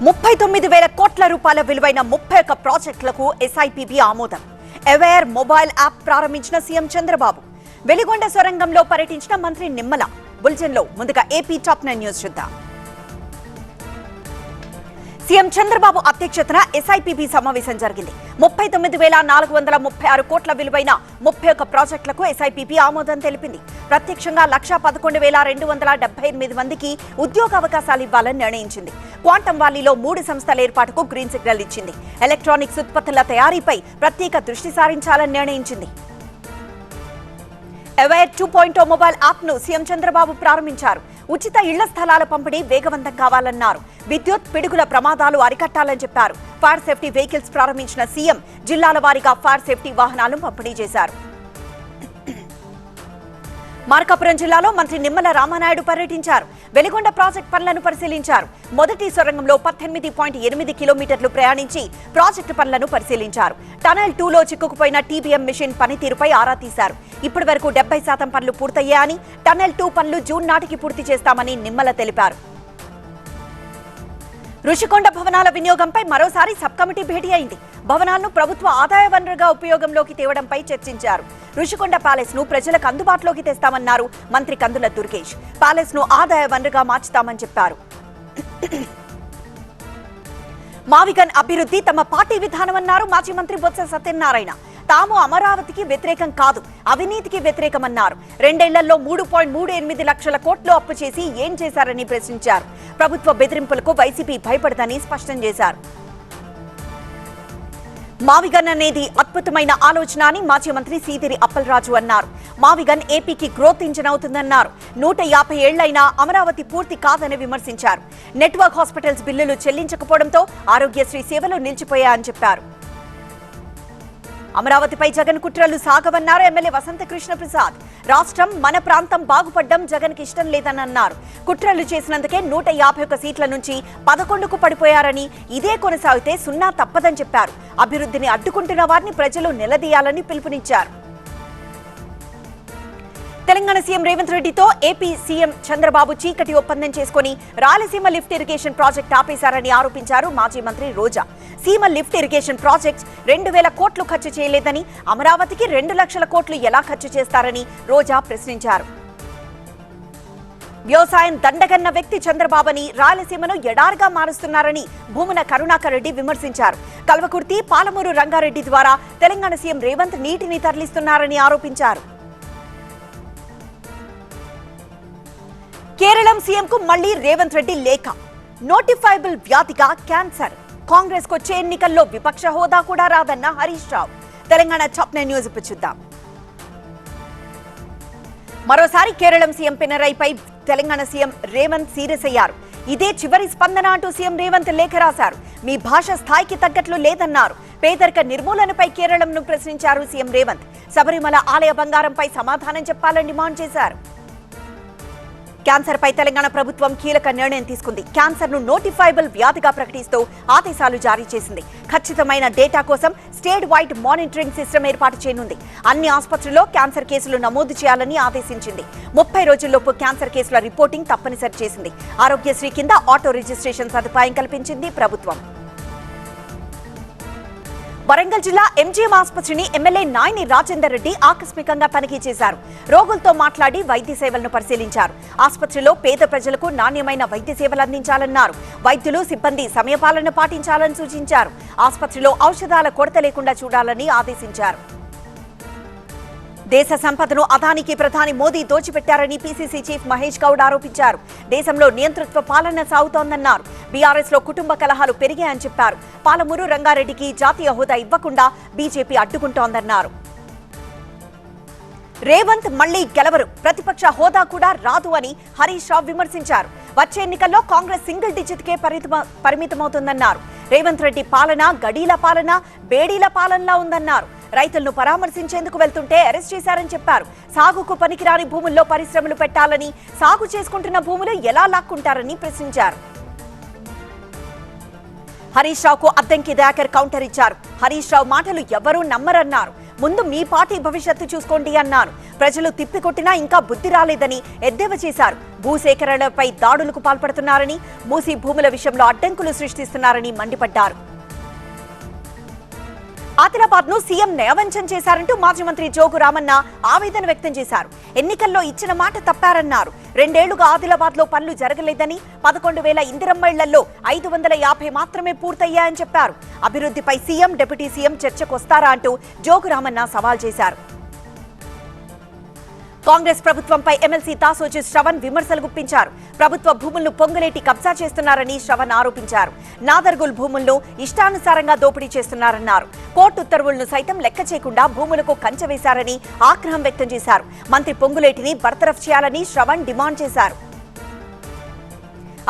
39,000 కోట్ల రూపాయల విలువైన 31 ప్రాజెక్టులకు ఎస్ఐపిబి ఆమోదం. అవేర్ మొబైల్ యాప్ ప్రారంభించిన సీఎం చంద్రబాబు. వెలిగొండ సొరంగంలో పర్యటించిన మంత్రి నిమ్మల. బులెటిన్లో ముందుగా ఏపీ టాప్ 9 న్యూస్ చూద్దాం. సీఎం చంద్రబాబు అధ్యక్షతన ఎస్ఐపిబి సమావేశం జరిగింది. 39,436 కోట్ల విలువైన 31 ప్రాజెక్టులకు ఎస్ఐపిబి ఆమోదం తెలిపింది. ప్రత్యక్షంగా 111,278 మందికి ఉద్యోగ అవకాశాలు ఇవ్వాలని నిర్ణయించింది. క్వాంటమ్ వ్యాలీలో 3 సంస్థల ఏర్పాటుకు గ్రీన్ సిగ్నల్ ఇచ్చింది. ఎలక్ట్రానిక్స్ ఉత్పత్తుల తయారీపై ప్రత్యేక దృష్టి సారించాలని నిర్ణయించింది. అవేర్ 2.0 మొబైల్ యాప్ ను సీఎం చంద్రబాబు ప్రారంభించారు. ఉచిత ఇళ్ల స్థలాల పంపిణీ వేగవంతం కావాలన్నారు. విద్యుత్ పిడుగుల ప్రమాదాలు అరికట్టాలని చెప్పారు. ఫైర్ సేఫ్టీ వెహికల్స్ ప్రారంభించిన సీఎం జిల్లాల వారీగా ఫైర్ సేఫ్టీ వాహనాలను పంపిణీ చేశారు. మార్కాపురం జిల్లాలో మంత్రి నిమ్మల రామానాయుడు పర్యటించారు. వెలిగొండ ప్రాజెక్టు పనులను పరిశీలించారు. మొదటి సొరంగంలో 18.8 కిలోమీటర్లు ప్రయాణించి ప్రాజెక్టు పనులను పరిశీలించారు. టనల్ 2లో చిక్కుకుపోయిన టీబీఎం మిషన్ పనితీరుపై ఆరా తీశారు. ఇప్పటి వరకు 70% పనులు పూర్తయ్యాయని, టనల్ 2 పనులు జూన్ నాటికి పూర్తి చేస్తామని నిమ్మల తెలిపారు. రుషికొండ భవనాల వినియోగంపై మరోసారి సబ్ కమిటీ భేటీ అయింది. భవనాలను ప్రభుత్వ ఆదాయ వనరుగా ఉపయోగంలోకి తేవడంపై చర్చించారు. రుషికొండ ప్యాలెస్ ను ప్రజలకు అందుబాటులోకి తెస్తామన్నారు మంత్రి కందుల దుర్గేష్. ప్యాలెస్ ను ఆదాయ వనరుగా మార్చుతామని చెప్పారు. మావిగన్ అభివృద్ధి తమ పార్టీ విధానమన్నారు మాజీ మంత్రి బొత్స సత్యనారాయణ. తాము అమరావతికి వ్యతిరేకం కాదు, అవినీతికి వ్యతిరేకమన్నారు. 2 ఏళ్లలో 3.38 లక్షల కోట్లు అప్పు చేసి ఏం చేశారని ప్రశ్నించారు. ప్రభుత్వ బెదిరింపులకు వైసీపీ భయపడదని స్పష్టం చేశారు. మావిగన్ అనేది అద్భుతమైన ఆలోచన అని మాజీ మంత్రి సీదిరి అప్పలరాజు అన్నారు. మావిగన్ ఏపీకి గ్రోత్ ఇంజిన్ అవుతుందన్నారు. 150 ఏళ్లైనా అమరావతి పూర్తి కాదని విమర్శించారు. నెట్వర్క్ హాస్పిటల్స్ బిల్లులు చెల్లించకపోవడంతో ఆరోగ్యశ్రీ సేవలు నిలిచిపోయాయని చెప్పారు. అమరావతిపై జగన్ కుట్రలు సాగవన్నారు ఎమ్మెల్యే వసంత కృష్ణ ప్రసాద్. రాష్ట్రం మన ప్రాంతం బాగుపడ్డం జగన్ కి ఇష్టం లేదని అన్నారు. కుట్రలు చేసినందుకే 151 సీట్ల నుంచి 11కు పడిపోయారని, ఇదే కొనసాగితే 0 తప్పదని చెప్పారు. అభివృద్ధిని అడ్డుకుంటున్న వారిని ప్రజలు నిలదీయాలని పిలుపునిచ్చారు. తెలంగాణ సీఎం రేవంత్ రెడ్డితో ఏపీ సీఎం చంద్రబాబు చీకటి ఒప్పందం చేసుకుని రాయలసీమ లిఫ్ట్ ఇరిగేషన్ ప్రాజెక్ట్ ఆపేశారని ఆరోపించారు మాజీ మంత్రి రోజా. సీమ లిఫ్ట్ ఇరిగేషన్ ప్రాజెక్ట్ 2,000 కోట్లు ఖర్చు చేయలేదని, అమరావతికి 2 లక్షల కోట్లు ఎలా ఖర్చు చేస్తారని రోజా ప్రశ్నించారు. వ్యవసాయం దండగన్న వ్యక్తి చంద్రబాబుని, రాయలసీమను ఎడారిగా మారుస్తున్నారని భూమన కరుణాకర్ రెడ్డి విమర్శించారు. కల్వకుర్తి, పాలమూరు రంగారెడ్డి ద్వారా తెలంగాణ సీఎం రేవంత్ నీటిని తరలిస్తున్నారని ఆరోపించారు. కేరళం సీఎంకు మళ్లీ రేవంత్ రెడ్డి లేఖ. నోటిఫైబుల్ వ్యాధిగా క్యాన్సర్. కాంగ్రెస్ కొచ్చే ఎన్నికల్లో విపక్ష హోదా కూడా రాదన్న హరీష్ రావు. తెలంగాణ టాప్ 9 న్యూస్ ఇప్పుడు చూద్దాం. మరోసారి కేరళం సీఎం పినరయిపై తెలంగాణ సీఎం రేవంత్ సీరియస్ అయ్యారు. ఇదే చివరి స్పందన అంటూ సీఎం రేవంత్ లేఖ రాశారు. మీ భాష స్థాయికి తగ్గట్లు లేదన్నారు. పేదరిక నిర్మూలనపై కేరళంను ప్రశ్నించారు సీఎం రేవంత్. శబరిమల ఆలయ బంగారంపై సమాధానం చెప్పాలని డిమాండ్ చేశారు. క్యాన్సర్ పై తెలంగాణ ప్రభుత్వం కీలక నిర్ణయం తీసుకుంది. క్యాన్సర్ ను నోటిఫైబుల్ వ్యాధిగా ప్రకటిస్తూ ఆదేశాలు జారీ చేసింది. ఖచ్చితమైన డేటా కోసం స్టేట్ వైడ్ మానిటరింగ్ సిస్టమ్ ఏర్పాటు చేయనుంది. అన్ని ఆసుపత్రుల్లో క్యాన్సర్ కేసులు నమోదు చేయాలని ఆదేశించింది. 30 రోజుల్లోపు క్యాన్సర్ కేసుల రిపోర్టింగ్ తప్పనిసరి చేసింది. ఆరోగ్యశ్రీ కింద ఆటో రిజిస్ట్రేషన్ సదుపాయం కల్పించింది ప్రభుత్వం. వరంగల్ జిల్లా ఎంజీఎం ఆసుపత్రిని ఎమ్మెల్యే నాయని రాజేందర్ రెడ్డి ఆకస్మికంగా తనిఖీ చేశారు. రోగులతో మాట్లాడి వైద్య సేవలను పరిశీలించారు. ఆసుపత్రిలో పేద ప్రజలకు నాణ్యమైన వైద్య సేవలు అందించాలన్నారు. వైద్యులు, సిబ్బంది సమయపాలన పాటించాలని సూచించారు. ఆసుపత్రిలో ఔషధాల కొరత లేకుండా చూడాలని ఆదేశించారు. దేశ సంపదను అదానికి ప్రధాని మోదీ దోచిపెట్టారని పీసీసీ చీఫ్ మహేష్ గౌడ్ ఆరోపించారు. దేశంలో నియంతృత్వ పాలన సాగుతోందన్నారు. బీఆర్ఎస్ లో కుటుంబ కలహాలు పెరిగాయని చెప్పారు. పాలమూరు రంగారెడ్డికి జాతీయ హోదా ఇవ్వకుండా బీజేపీ అడ్డుకుంటోందన్నారు. రేవంత్ మళ్లీ గెలవరు, ప్రతిపక్ష హోదా కూడా రాదు అని హరీష్ రావు విమర్శించారు. వచ్చే ఎన్నికల్లో కాంగ్రెస్ సింగిల్ డిజిట్ కే పరిమితమవుతుందన్నారు. రేవంత్ రెడ్డి పాలన గడీల పాలన, బేడీల పాలనలా ఉందన్నారు. రైతులను పరామర్శించేందుకు వెళ్తుంటే అరెస్ట్ చేశారని చెప్పారు. సాగుకు పనికిరాని భూముల్లో పరిశ్రమలు పెట్టాలని, సాగు చేసుకుంటున్న భూములు ఎలా లాక్కుంటారని ప్రశ్నించారు. హరీష్ రావుకు అద్దంకి దయాకర్ కౌంటర్ ఇచ్చారు. హరీష్ రావు మాటలు ఎవరూ నమ్మరన్నారు. ముందు మీ పార్టీ భవిష్యత్తు చూసుకోండి అన్నారు. ప్రజలు తిప్పికొట్టినా ఇంకా బుద్ధి రాలేదని ఎద్దేవా చేశారు. భూసేకరణపై దాడులకు పాల్పడుతున్నారని, మూసీ భూముల విషయంలో అడ్డంకులు సృష్టిస్తున్నారని మండిపడ్డారు. ఆదిలాబాద్ ను సీఎం నయవంచం చేశారంటూ మాజీ మంత్రి జోగు రామన్న ఆవేదన వ్యక్తం చేశారు. ఎన్నికల్లో ఇచ్చిన మాట తప్పారన్నారు. 2 ఏళ్లుగా ఆదిలాబాద్ లో పనులు జరగలేదని, 11,000 ఇందిరమ్మ ఇళ్లలో 550 మాత్రమే పూర్తయ్యాయని చెప్పారు. అభివృద్ధిపై సీఎం, డిప్యూటీ సీఎం చర్చకొస్తారా అంటూ జోగు రామన్న సవాల్ చేశారు. కాంగ్రెస్ ప్రభుత్వంపై ఎమ్మెల్సీ దాసోజు శ్రవణ్ విమర్శలు గుప్పించారు. ప్రభుత్వ భూములను పొంగులేటి కబ్జా చేస్తున్నారని శ్రవణ్ ఆరోపించారు. నాదర్గుల్ భూములను ఇష్టానుసారంగా దోపిడీ చేస్తున్నారన్నారు. కోర్టు ఉత్తర్వులను సైతం లెక్క చేయకుండా భూములకు కంచె వేశారని ఆగ్రహం వ్యక్తం చేశారు. మంత్రి పొంగులేటిని బర్తరఫ్ చేయాలని శ్రవణ్ డిమాండ్ చేశారు.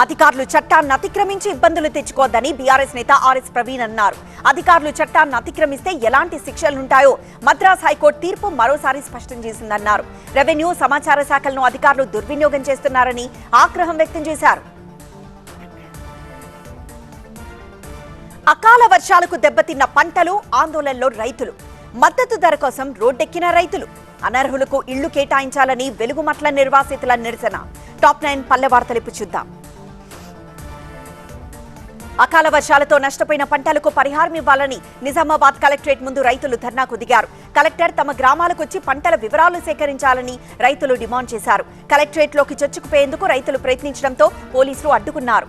అధికారులు చట్టాన్ని అతిక్రమించి ఇబ్బందులు తెచ్చుకోవద్దని బీఆర్ఎస్ నేత ఆర్ఎస్ ప్రవీణ్ అన్నారు. అధికారులు చట్టాన్ని అతిక్రమిస్తే ఎలాంటి శిక్షలుంటాయో మద్రాస్ హైకోర్టు తీర్పు మరోసారి స్పష్టం చేసిందన్నారు. రెవెన్యూ, సమాచార శాఖలను అధికారులు దుర్వినియోగం చేస్తున్నారని ఆగ్రహం వ్యక్తం చేశారు. అకాల వర్షాలకు దెబ్బతిన్న పంటలు, ఆందోళనలో రైతులు. మద్దతు ధర కోసం రోడ్డెక్కిన రైతులు. అనర్హులకు ఇళ్లు కేటాయించాలని వెలుగుమట్ల నిర్వాసితుల నిరసన. టాప్ 9 పల్లె వార్తలు ఇప్పుడు చూద్దాం. అకాల వర్షాలతో నష్టపోయిన పంటలకు పరిహారం ఇవ్వాలని నిజామాబాద్ కలెక్టరేట్ ముందు రైతులు ధర్నాకు దిగారు. కలెక్టర్ తమ గ్రామాలకు వచ్చి పంటల వివరాలు సేకరించాలని రైతులు డిమాండ్ చేశారు. కలెక్టరేట్లోకి చొచ్చుకుపోయేందుకు రైతులు ప్రయత్నించడంతో పోలీసులు అడ్డుకున్నారు.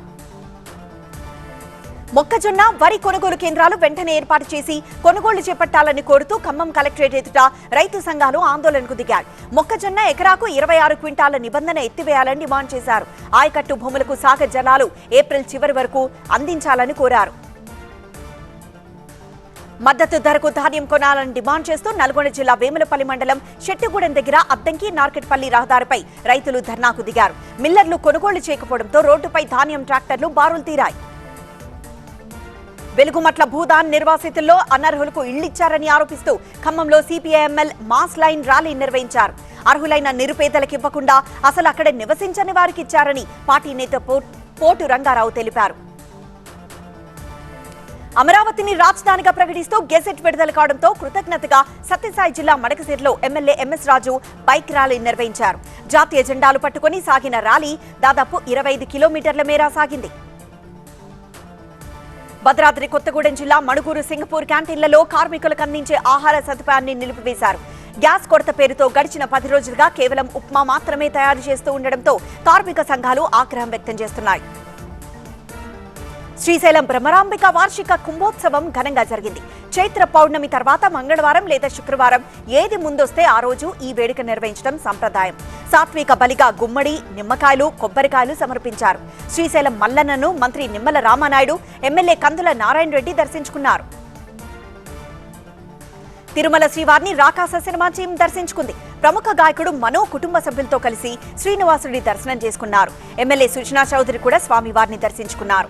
మొక్కజొన్న, వరి కొనుగోలు కేంద్రాలు వెంటనే ఏర్పాటు చేసి కొనుగోలు చేపట్టాలని కోరుతూ ఖమ్మం కలెక్టరేట్ ఎదుట రైతు సంఘాలు ఆందోళనకు దిగారు. మొక్కజొన్న ఎకరాకు 26 క్వింటాల నిబంధన ఎత్తివేయాలని డిమాండ్ చేశారు. ఆయకట్టు భూములకు సాగర్ జలాలు ఏప్రిల్ చివరి వరకు అందించాలని కోరారు. మద్దతు ధరకు ధాన్యం కొనాలని డిమాండ్ చేస్తూ నల్గొండ జిల్లా వేములపల్లి మండలం షెట్టిగూడెం దగ్గర అద్దంకి, నార్కెట్పల్లి రహదారిపై రైతులు ధర్నాకు దిగారు. మిల్లర్లు కొనుగోలు చేయకపోవడంతో రోడ్డుపై ధాన్యం ట్రాక్టర్లు బారులు తీరాయి. వెలుగుమట్ల భూదాన్ నిర్వాసితుల్లో అనర్హులకు ఇళ్లిచ్చారని ఆరోపిస్తూ ఖమ్మంలో సిపిఐఎంఎల్ మాస్ లైన్ ర్యాలీ నిర్వహించారు. అర్హులైన నిరుపేదలకు ఇవ్వకుండా అసలు అక్కడ నివసించని వారికి ఇచ్చారని పార్టీ నేత పోటు రంగారావు తెలిపారు. అమరావతిని రాజధానిగా ప్రకటిస్తూ గెజెట్ విడుదల కావడంతో కృతజ్ఞతగా సత్యసాయి జిల్లా మడకసిరిలో ఎమ్మెల్యే ఎంఎస్ రాజు బైక్ ర్యాలీ నిర్వహించారు. జాతీయ జెండాలు పట్టుకుని సాగిన ర్యాలీ దాదాపు 25 కిలోమీటర్ల మేర సాగింది. భద్రాద్రి కొత్తగూడెం జిల్లా మణుగూరు సింగపూర్ క్యాంటీన్లలో కార్మికులకు అందించే ఆహార సదుపాయాన్ని నిలిపివేశారు. గ్యాస్ కొరత పేరుతో గడిచిన 10 రోజులుగా కేవలం ఉప్మా మాత్రమే తయారు చేస్తూ ఉండడంతో కార్మిక సంఘాలు ఆగ్రహం వ్యక్తం చేస్తున్నాయి. శ్రీశైలం బ్రహ్మరాంబిక వార్షిక కుంభోత్సవం ఘనంగా జరిగింది. చైత్ర పౌర్ణమి తర్వాత మంగళవారం లేదా శుక్రవారం ఏది ముందొస్తే ఆ రోజు ఈ వేడుక నిర్వహించడం సంప్రదాయం. సాత్విక బలిగా గుమ్మడి, నిమ్మకాయలు, కొబ్బరికాయలు సమర్పించారు. శ్రీశైలం మల్లన్నను మంత్రి నిమ్మల రామానాయుడు, ఎమ్మెల్యే కందుల నారాయణ రెడ్డి దర్శించుకున్నారు. తిరుమల శ్రీవారిని రాకాస సినిమా టీం దర్శించుకుంది. ప్రముఖ గాయకుడు మనో కుటుంబ సభ్యులతో కలిసి శ్రీనివాసుడి దర్శనం చేసుకున్నారు. ఎమ్మెల్యే సుజనా చౌదరి కూడా స్వామివారిని దర్శించుకున్నారు.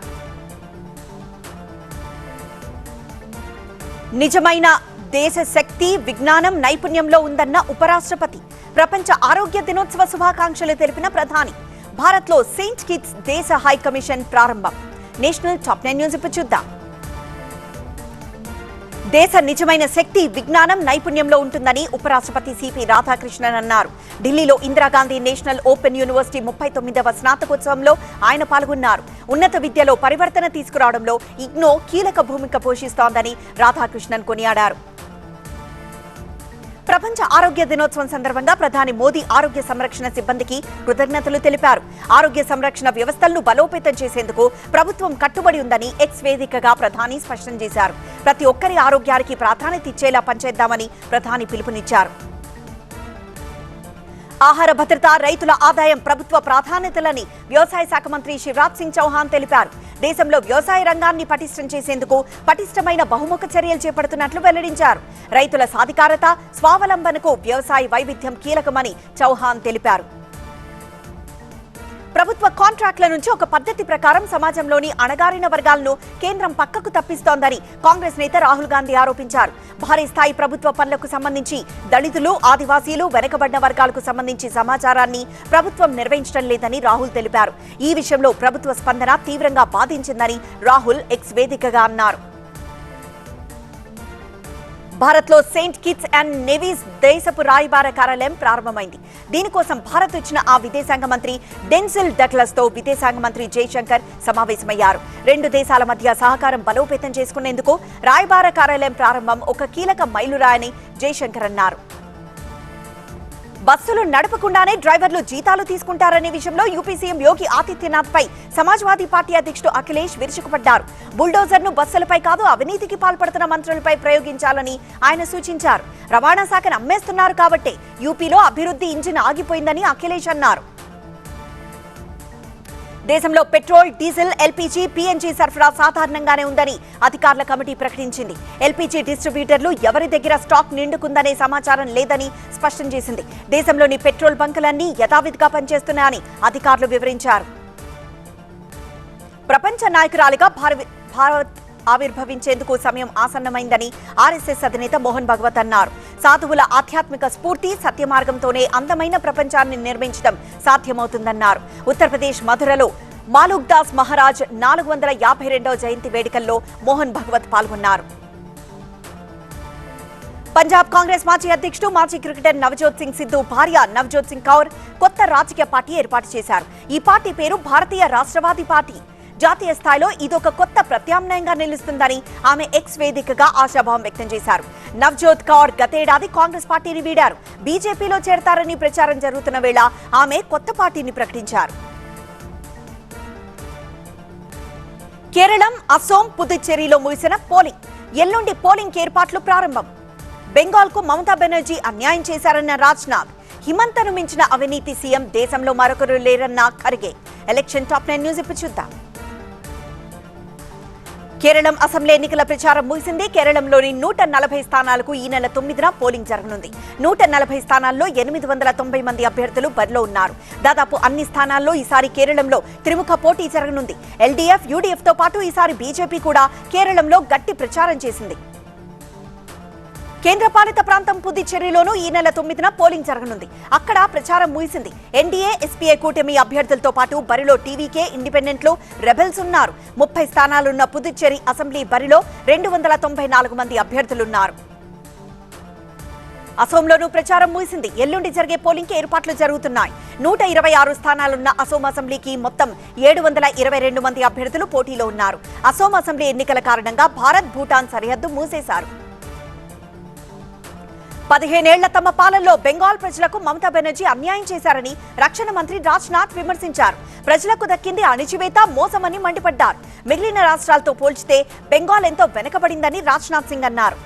నిజమైన దేశ శక్తి విజ్ఞానం, నైపుణ్యంలో ఉందన్న ఉపరాష్ట్రపతి. ప్రపంచ ఆరోగ్య దినోత్సవ శుభాకాంక్షలు తెలిపిన ప్రధాని. భారత్లో సెయింట్ కిట్స్ దేశ హై కమిషన్ ప్రారంభం. నేషనల్ టాప్ 9 న్యూస్ ఇప్పుడు చూద్దాం. దేశ నిజమైన శక్తి విజ్ఞానం, నైపుణ్యంలో ఉంటుందని ఉపరాష్ట్రపతి సిపి రాధాకృష్ణన్ అన్నారు. ఢిల్లీలో ఇందిరాగాంధీ నేషనల్ ఓపెన్ యూనివర్సిటీ 39వ స్నాతకోత్సవంలో ఆయన పాల్గొన్నారు. ఉన్నత విద్యలో పరివర్తన తీసుకురావడంలో ఇగ్నో కీలక భూమిక పోషిస్తోందని రాధాకృష్ణన్ కొనియాడారు. ప్రపంచ ఆరోగ్య దినోత్సవం సందర్భంగా ప్రధాని మోదీ ఆరోగ్య సంరక్షణ సిబ్బందికి కృతజ్ఞతలు తెలిపారు. ఆరోగ్య సంరక్షణ వ్యవస్థలను బలోపేతం చేసేందుకు ప్రభుత్వం కట్టుబడి ఉందని ఎక్స్ వేదికగా ప్రధాని స్పష్టం చేశారు. ప్రతి ఒక్కరి ఆరోగ్యానికి ప్రాధాన్యత ఇచ్చేలా పనిచేద్దామని ప్రధాని పిలుపునిచ్చారు. ఆహార భద్రత, రైతుల ఆదాయం ప్రభుత్వ ప్రాధాన్యతలని వ్యవసాయ శాఖ మంత్రి శివరాజ్ సింగ్ చౌహాన్ తెలిపారు. దేశంలో వ్యవసాయ రంగాన్ని పటిష్టం చేసేందుకు పటిష్టమైన బహుముఖ చర్యలు చేపడుతున్నట్లు వెల్లడించారు. రైతుల సాధికారత, స్వావలంబనకు వ్యవసాయ వైవిధ్యం కీలకమని చౌహాన్ తెలిపారు. ప్రభుత్వ కాంట్రాక్టుల నుంచి ఒక పద్ధతి ప్రకారం సమాజంలోని అణగారిన వర్గాలను కేంద్రం పక్కకు తప్పిస్తోందని కాంగ్రెస్ నేత రాహుల్ గాంధీ ఆరోపించారు. భారీ స్థాయి ప్రభుత్వ పనులకు సంబంధించి దళితులు, ఆదివాసీలు, వెనుకబడిన వర్గాలకు సంబంధించి సమాచారాన్ని ప్రభుత్వం నిర్వహించడం లేదని రాహుల్ తెలిపారు. ఈ విషయంలో ప్రభుత్వ స్పందన తీవ్రంగా బాధించిందని రాహుల్ ఎక్స్ వేదికగా అన్నారు. భారత్లో సెయింట్ కిట్స్ అండ్ నెవీస్ దేశపు రాయబార కార్యాలయం ప్రారంభమైంది. దీనికోసం భారత్ వచ్చిన ఆ విదేశాంగ మంత్రి డెన్సిల్ డగ్లస్తో విదేశాంగ మంత్రి జైశంకర్ సమావేశమయ్యారు. రెండు దేశాల మధ్య సహకారం బలోపేతం చేసుకునేందుకు రాయబార కార్యాలయం ప్రారంభం ఒక కీలక మైలురాయని జైశంకర్ అన్నారు. బస్సులు నడపకుండానే డ్రైవర్లు జీతాలు తీసుకుంటారనే విషయంలో యూపీ సీఎం యోగి ఆదిత్యనాథ్ పై సమాజ్వాదీ పార్టీ అధ్యక్షుడు అఖిలేష్ విరుచుకుపడ్డారు. బుల్డోజర్ను బస్సులపై కాదు, అవినీతికి పాల్పడుతున్న మంత్రులపై ప్రయోగించాలని ఆయన సూచించారు. రవాణా శాఖను అమ్మేస్తున్నారు కాబట్టే యూపీలో అభివృద్ధి ఇంజిన్ ఆగిపోయిందని అఖిలేష్ అన్నారు. దేశంలో పెట్రోల్, డీజిల్, ఎల్పీజీ, పీఎన్జీ సరఫరా సాధారణంగానే ఉందని అధికారుల కమిటీ ప్రకటించింది. ఎల్పీజీ డిస్ట్రిబ్యూటర్లు ఎవరి దగ్గర స్టాక్ నిండుకుందనే సమాచారం లేదని స్పష్టం చేసింది. దేశంలోని పెట్రోల్ బంకులన్నీ యథావిధిగా పనిచేస్తున్నాయని అధికారులు వివరించారు. ప్రపంచ నాయకురాలిగా భారత్ ఆవిర్భవించేందుకు సమయం ఆసన్నమైందని ఆర్ఎస్ఎస్ అధినేత మోహన్ భగవత్ అన్నారు. సాధువుల ఆధ్యాత్మిక స్ఫూర్తి, సత్యమార్గంతోనే అందమైన ప్రపంచాన్ని నిర్మించడం సాధ్యమవుతుందన్నారు. ఉత్తరప్రదేశ్ మధురలో మాలుక్ దాస్ మహారాజ్ 452వ జయంతి వేడుకల్లో మోహన్ భగవత్ పాల్గొన్నారు. పంజాబ్ కాంగ్రెస్ మాజీ అధ్యక్షుడు, మాజీ క్రికెటర్ నవజోత్ సింగ్ సిద్ధు భార్య నవజోత్ సింగ్ కౌర్ కొత్త రాజకీయ పార్టీ ఏర్పాటు చేశారు. ఈ పార్టీ పేరు భారతీయ రాష్ట్రవాదీ పార్టీ. జాతీయ స్థాయిలో ఇదొక కొత్త ప్రత్యామ్నాయంగా నిలుస్తుందని ఆమె ఎక్స్ వేదికగా ఆశాభావం వ్యక్తం చేశారు. నవజోత్ కౌర్ గతేడాది కాంగ్రెస్ పార్టీని వీడారు. బీజేపీలో చేరతారని ప్రచారం జరుగుతున్న వేళ ఆమె కొత్త పార్టీని ప్రకటించారు. కేరళం, అసోం, పుదుచ్చేరిలో ముగిసిన పోలింగ్. ఎల్లుండి పోలింగ్ ఏర్పాట్లు ప్రారంభం. బెంగాల్కు మమతా బెనర్జీ అన్యాయం చేశారన్న రాజ్నాథ్, హిమంతను మించిన అవినీతి సీఎం దేశంలో మరొకరు లేరన్న ఖర్గే. ఎలక్షన్ టాప్ 9 న్యూస్ ఇప్పుడు చూద్దాం. కేరళం అసెంబ్లీ ఎన్నికల ప్రచారం ముగిసింది. కేరళంలోని 140 స్థానాలకు ఈ నెల 9న పోలింగ్ జరగనుంది. 140 స్థానాల్లో 890 మంది అభ్యర్థులు బరిలో ఉన్నారు. దాదాపు అన్ని స్థానాల్లో ఈసారి కేరళంలో త్రిముఖ పోటీ జరగనుంది. ఎల్డీఎఫ్, యూడీఎఫ్ తో పాటు ఈసారి బీజేపీ కూడా కేరళంలో గట్టి ప్రచారం చేసింది. కేంద్రపాలిత ప్రాంతం పుదుచ్చేరిలోనూ ఈ నెల 9న పోలింగ్ జరగనుంది. అక్కడ ప్రచారం ముగిసింది. ఎన్డీఏ, ఎస్పీఐ కూటమి అభ్యర్థులతో పాటు బరిలో టీవీకే, ఇండిపెండెంట్లు, రెబెల్స్ ఉన్నారు. 30 స్థానాలున్న పుదుచ్చేరి అసెంబ్లీ బరిలో 294 మంది అభ్యర్థులున్నారు. అసోంలోనూ ప్రచారం ముగిసింది. ఎల్లుండి జరిగే పోలింగ్ కి ఏర్పాట్లు జరుగుతున్నాయి. 126 స్థానాలున్న అసోం అసెంబ్లీకి మొత్తం 722 మంది అభ్యర్థులు పోటీలో ఉన్నారు. అసోం అసెంబ్లీ ఎన్నికల కారణంగా భారత్, భూటాన్ సరిహద్దు మూసేశారు. 15 ఏళ్ల తమ పాలనలో బెంగాల్ ప్రజలకు మమతా బెనర్జీ అన్యాయం చేశారని రక్షణ మంత్రి రాజ్నాథ్ విమర్శించారు. ప్రజలకు దక్కింది అణిచివేత, మోసమని మండిపడ్డారు. మిగిలిన రాష్ట్రాలతో పోల్చితే బెంగాల్ ఎంతో వెనుకబడిందని రాజ్నాథ్ సింగ్ అన్నారు.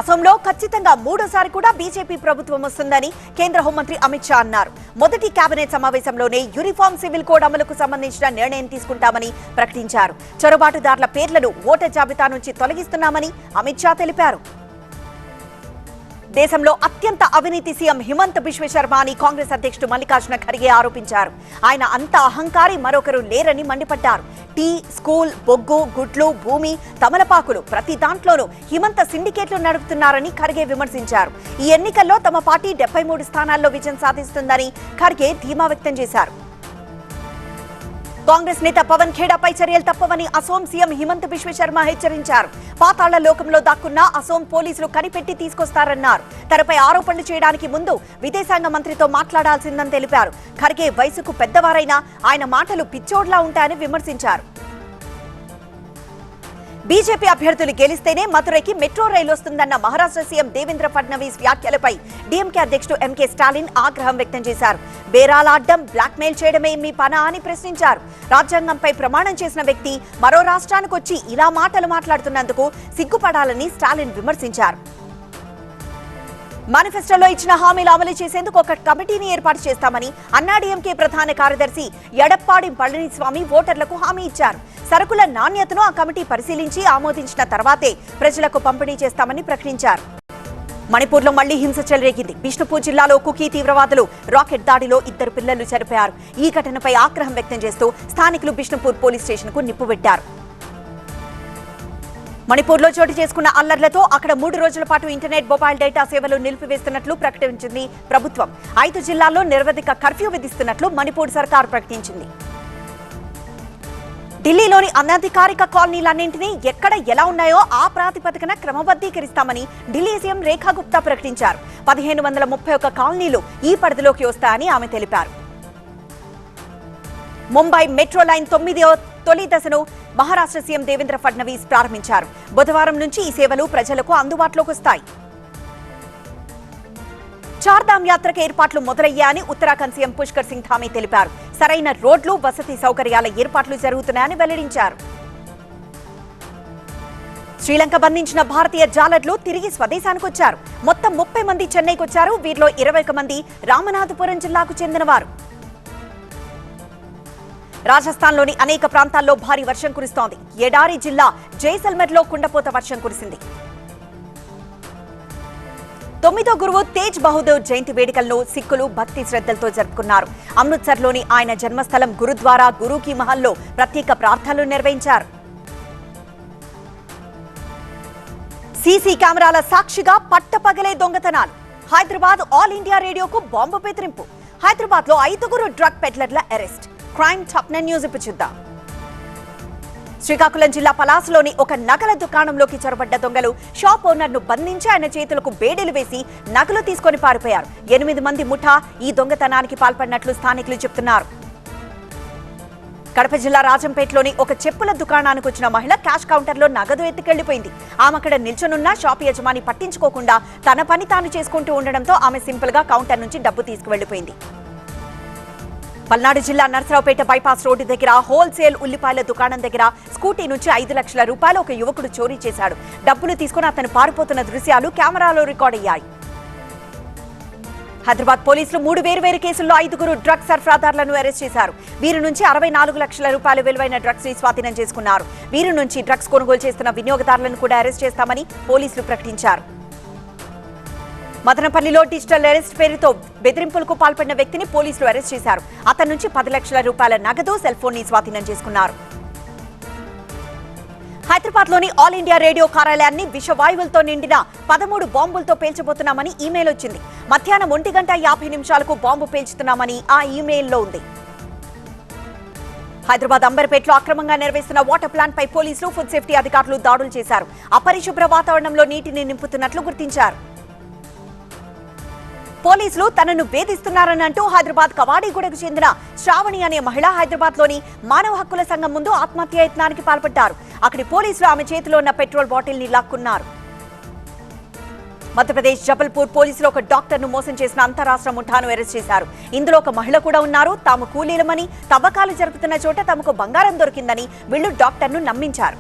అసోంలో ఖచ్చితంగా మూడోసారి కూడా బీజేపీ ప్రభుత్వం వస్తుందని కేంద్ర హోంమంత్రి అమిత్ షా అన్నారు. మొదటి కేబినెట్ సమావేశంలోనే యూనిఫామ్ సివిల్ కోడ్ అమలుకు సంబంధించిన నిర్ణయం తీసుకుంటామని ప్రకటించారు. చొరబాటుదారుల పేర్లను ఓటర్ జాబితా నుంచి తొలగిస్తున్నామని అమిత్ షా తెలిపారు. దేశంలో అత్యంత అవినీతి సీఎం హిమంత బిశ్వ శర్మ అని కాంగ్రెస్ అధ్యక్షుడు మల్లికార్జున ఖర్గే ఆరోపించారు. ఆయన అంత అహంకారి మరొకరు లేరని మండిపడ్డారు. టీ, స్కూల్, బొగ్గు, గుడ్లు, భూమి, తమలపాకులు ప్రతి దాంట్లోనూ హిమంత సిండికేట్లు నడుపుతున్నారని ఖర్గే విమర్శించారు. ఈ ఎన్నికల్లో తమ పార్టీ 73 స్థానాల్లో విజయం సాధిస్తుందని ఖర్గే ధీమా వ్యక్తం చేశారు. కాంగ్రెస్ నేత పవన్ ఖేడాపై చర్యలు తప్పవని అసోం సీఎం హిమంత బిశ్వ శర్మ హెచ్చరించారు. పాతాళ లోకంలో దాక్కున్న అసోం పోలీసులు కనిపెట్టి తీసుకొస్తారన్నారు. తనపై ఆరోపణలు చేయడానికి ముందు విదేశాంగ మంత్రితో మాట్లాడాల్సిందని తెలిపారు. ఖర్గే వయసుకు పెద్దవారైనా ఆయన మాటలు పిచ్చోడ్లా ఉంటాయని విమర్శించారు. బీజేపీ అభ్యర్థులు గెలిస్తేనే మథురైకి మెట్రో రైలు వస్తుందన్న మహారాష్ట్ర సీఎం దేవేంద్ర ఫడ్నవీస్ వ్యాఖ్యలపై డీఎంకే అధ్యక్షుడు ఎంకే స్టాలిన్ ఆగ్రహం వ్యక్తం చేశారు. బేరాలాడ్డం, బ్లాక్మెయిల్ చేయడమే మీ పనా అని ప్రశ్నించారు. రాజ్యాంగంపై ప్రమాణం చేసిన వ్యక్తి మరో రాష్ట్రానికి వచ్చి ఇలా మాటలు మాట్లాడుతున్నందుకు సిగ్గుపడాలని స్టాలిన్ విమర్శించారు. మేనిఫెస్టోలో ఇచ్చిన హామీలు అమలు చేసేందుకు ఒక కమిటీని ఏర్పాటు చేస్తామని అన్నాడీఎంకే ప్రధాన కార్యదర్శి ఎడప్పాడి పళనిస్వామి ఓటర్లకు హామీ ఇచ్చారు. సరుకుల నాణ్యతను ఆ కమిటీ పరిశీలించి ఆమోదించిన తర్వాతే ప్రజలకు పంపిణీ చేస్తామని ప్రకటించారు. మణిపూర్లో మళ్లీ హింస చెలరేగింది. బిష్ణుపూర్ జిల్లాలో కుకీ తీవ్రవాదులు రాకెట్ దాడిలో 2 పిల్లలు చనిపోయారు. ఈ ఘటనపై ఆగ్రహం వ్యక్తం చేస్తూ స్థానికులు బిష్ణుపూర్ పోలీస్ స్టేషన్కు నిప్పు పెట్టారు. మణిపూర్లో చోటు చేసుకున్న అల్లర్లతో అక్కడ 3 రోజుల పాటు ఇంటర్నెట్, మొబైల్ డేటా సేవలు నిలిపివేస్తున్నట్లు ప్రకటించింది ప్రభుత్వం. 5 జిల్లాల్లో నిరవధిక కర్ఫ్యూ విధిస్తున్నట్లు మణిపూర్ సర్కార్ ప్రకటించింది. ఢిల్లీలోని అనధికారిక కాలనీలన్నింటినీ ఎక్కడ ఎలా ఉన్నాయో ఆ ప్రాతిపదికన క్రమబద్ధీకరిస్తామని ఢిల్లీ సీఎం రేఖా గుప్తా ప్రకటించారు. 1531 కాలనీలు ఈ పరిధిలోకి వస్తాయని ఆమె తెలిపారు. ముంబై మెట్రో లైన్ 9వ తొలి దశను మహారాష్ట్ర సీఎం దేవేంద్ర ఫడ్నవీస్ ప్రారంభించారు. బుధవారం నుంచి ఈ సేవలు ప్రజలకు అందుబాటులోకి వస్తాయి. చార్ధామ్ యాత్రకు ఏర్పాట్లు మొదలయ్యాయని ఉత్తరాఖండ్ సీఎం పుష్కర్ సింగ్ ధామీ తెలిపారు. సరైన రోడ్లు, వసతి సౌకర్యాల ఏర్పాట్లు జరుగుతున్నాయని వెల్లడించారు. శ్రీలంక బంధించిన భారతీయ జాలర్లు తిరిగి స్వదేశానికి వచ్చారు. మొత్తం 30 మంది చెన్నైకి వచ్చారు. వీరిలో 21 మంది రామనాథపురం జిల్లాకు చెందినవారు. రాజస్థాన్లోని అనేక ప్రాంతాల్లో భారీ వర్షం కురుస్తోంది. ఎడారి జిల్లా జైసల్మర్లో కుండపోత వర్షం కురిసింది. 9వ గురువు తేజ్ బహదూర్ జయంతి వేడుకలను సిక్కులు భక్తి శ్రద్ధలతో జరుపుకున్నారు. అమృత్సర్లోని ఆయన జన్మస్థలం గురుద్వారా గురు కీ మహల్లో ప్రత్యేక ప్రార్థనలు నిర్వహించారు. సీసీ కెమెరాల సాక్షిగా పట్టపగలే దొంగతనాలు. హైదరాబాద్ ఆల్ ఇండియా రేడియోకు బాంబు బెదిరింపు. హైదరాబాద్ లో 5 డ్రగ్ పెడ్లర్ల అరెస్ట్. క్రైమ్ టాప్ 9 న్యూస్ ఇప్పుడు చూద్దాం. శ్రీకాకుళం జిల్లా పలాసలోని ఒక నగల దుకాణంలోకి చొరబడ్డ దొంగలు షాప్ ఓనర్ ను బంధించి ఆయన చేతులకు బేడీలు వేసి నగలు తీసుకొని పారిపోయారు. 8 మంది ముఠా ఈ దొంగతనానికి పాల్పడినట్లు స్థానికులు చెబుతున్నారు. కడప జిల్లా రాజంపేటలోని ఒక చెప్పుల దుకాణానికి వచ్చిన మహిళ క్యాష్ కౌంటర్లో నగదు ఎత్తుకెళ్లిపోయింది. ఆమె అక్కడ నిల్చొనున్న షాప్ యజమాని పట్టించుకోకుండా తన పని తాను చేసుకుంటూ ఉండడంతో ఆమె సింపుల్ గా కౌంటర్ నుంచి డబ్బు తీసుకువెళ్లిపోయింది. పల్నాడు జిల్లా నర్సరావుపేట బైపాస్ రోడ్డు దగ్గర హోల్సేల్ ఉల్లిపాయల దుకాణం దగ్గర స్కూటీ నుంచి 5 లక్షల రూపాయలు ఒక యువకుడు చోరీ చేశాడు. డబ్బులు తీసుకుని అతను పారిపోతున్న దృశ్యాలు కెమెరాలో రికార్డ్ అయ్యాయి. హైదరాబాద్ పోలీసులు 3 వేర్వేరు కేసుల్లో 5 డ్రగ్ సరఫరాదారులను అరెస్ట్ చేశారు. వీరి నుంచి 64 లక్షల రూపాయల విలువైన డ్రగ్స్ ని స్వాధీనం చేసుకున్నారు. వీరి నుంచి డ్రగ్స్ కొనుగోలు చేస్తున్న వినియోగదారులను కూడా అరెస్ట్ చేస్తామని పోలీసులు ప్రకటించారు. మదనపల్లిలో డిజిటల్ అరెస్ట్ పేరుతో బెదిరింపులకు పాల్పడిన వ్యక్తిని పోలీసులు అరెస్ట్ చేశారు. అతని నుంచి 10 లక్షల రూపాయల నగదు, సెల్ ఫోన్ ని స్వాధీనం చేసుకున్నారు. హైదరాబాద్ లోని ఆల్ ఇండియా రేడియో కార్యాలయాన్ని విషవాయువులతో నిండిన 13 బాంబులతో పేల్చబోతున్నామని ఈమెయిల్ వచ్చింది. మధ్యాహ్నం 1:50 బాంబు పేల్చుతున్నామని ఆ ఈమెయిల్లో ఉంది. హైదరాబాద్ అంబర్పేటలో అక్రమంగా నిర్వహిస్తున్న వాటర్ ప్లాంట్ పై పోలీసులు, ఫుడ్ సేఫ్టీ అధికారులు దాడులు చేశారు. అపరిశుభ్ర వాతావరణంలో నీటిని నింపుతున్నట్లు గుర్తించారు. పోలీసులు తనను వేధిస్తున్నారని అంటూ హైదరాబాద్ కవాడిగూడకు చెందిన శ్రావణి అనే మహిళ హైదరాబాద్ లోని మానవ హక్కుల సంఘం ముందు ఆత్మహత్య యత్నానికి పాల్పడ్డారు. అక్కడి పోలీసులు ఆమె చేతిలో ఉన్న పెట్రోల్ బాటిల్ ని లాక్కున్నారు. మధ్యప్రదేశ్ జబల్పూర్ పోలీసులు ఒక డాక్టర్ ను మోసం చేసిన అంతరాష్ట్ర ముఠాను అరెస్ట్ చేశారు. ఇందులో ఒక మహిళ కూడా ఉన్నారు. తాము కూలీలమని, తవ్వకాలు జరుపుతున్న చోట తమకు బంగారం దొరికిందని వీళ్లు డాక్టర్ ను నమ్మించారు.